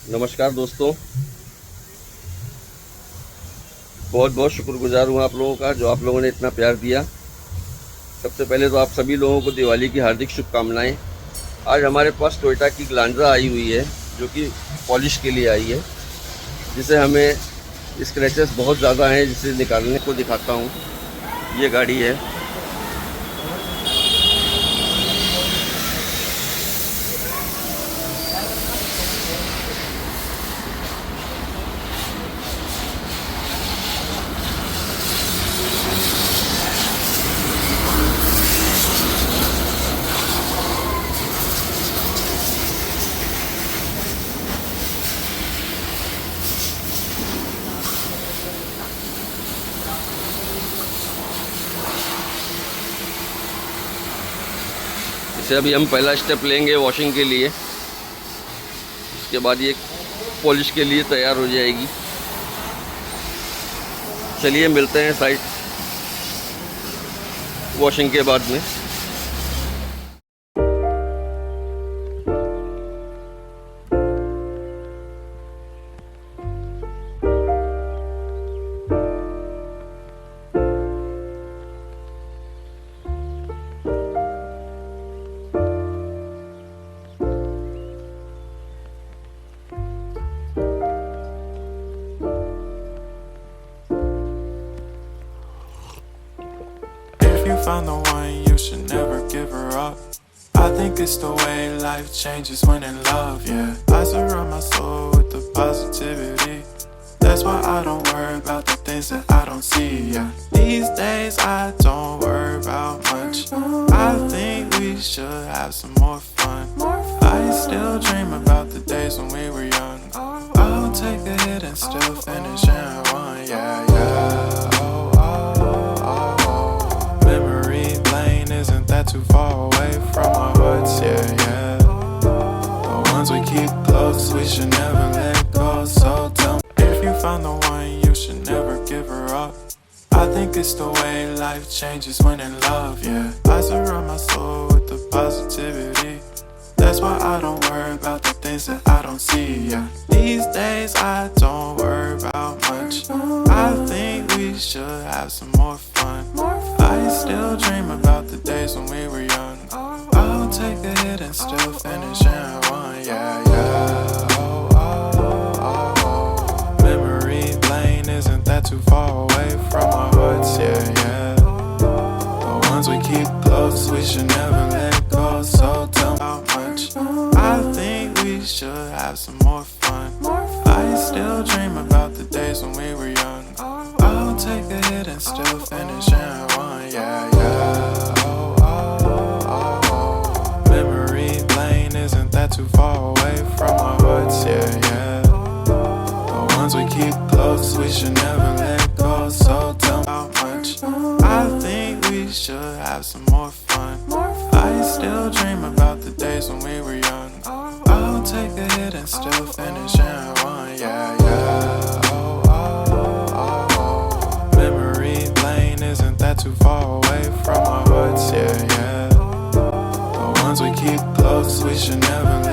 नमस्कार दोस्तों, बहुत बहुत शुक्रगुजार हूँ आप लोगों का जो आप लोगों ने इतना प्यार दिया। सबसे पहले तो आप सभी लोगों को दिवाली की हार्दिक शुभकामनाएं। आज हमारे पास टोयोटा की ग्लांजा आई हुई है जो कि पॉलिश के लिए आई है, जिसे हमें स्क्रैचेस बहुत ज़्यादा हैं, जिसे निकालने को दिखाता हूँ। ये गाड़ी है, इसे अभी हम पहला स्टेप लेंगे वॉशिंग के लिए। उसके बाद ये पॉलिश के लिए तैयार हो जाएगी। चलिए मिलते हैं साइड वॉशिंग के बाद में। Found the one, you should never give her up. I think it's the way life changes when in love, yeah. I surround my soul with the positivity. That's why I don't worry about the things that I don't see, yeah. These days I don't worry about much. I think we should have some more fun. I still dream about the days when we were young. I'll take a hit and still finish in one, yeah, yeah. Isn't that too far away from our hearts, yeah, yeah. The ones we keep close, we should never let go. So tell me, if you found the one, you should never give her up. I think it's the way life changes when in love, yeah. I surround my soul with the positivity. That's why I don't worry about the things that I don't see, yeah. These days I don't worry about much. I think we should have some more fun. I still dream about the days when we were young. I'll take a hit and still finish in one, yeah, yeah. Memory lane, isn't that too far away from our hearts, yeah, yeah. The ones we keep close, we should never let go. So tell me how much. I think we should have some more fun. I still dream about the days when we were young. I'll take a hit and still finish in one, yeah, yeah. Memory lane, isn't that too far away from our hearts, yeah, yeah. The ones we keep close, we should never let go. So tell me how much. I think we should have some more fun. I still dream about the days when we were young. I'll take a hit and still finish in one, yeah, yeah. Memory lane, isn't that too far away from our hearts, yeah, yeah. The ones we keep close, we should never let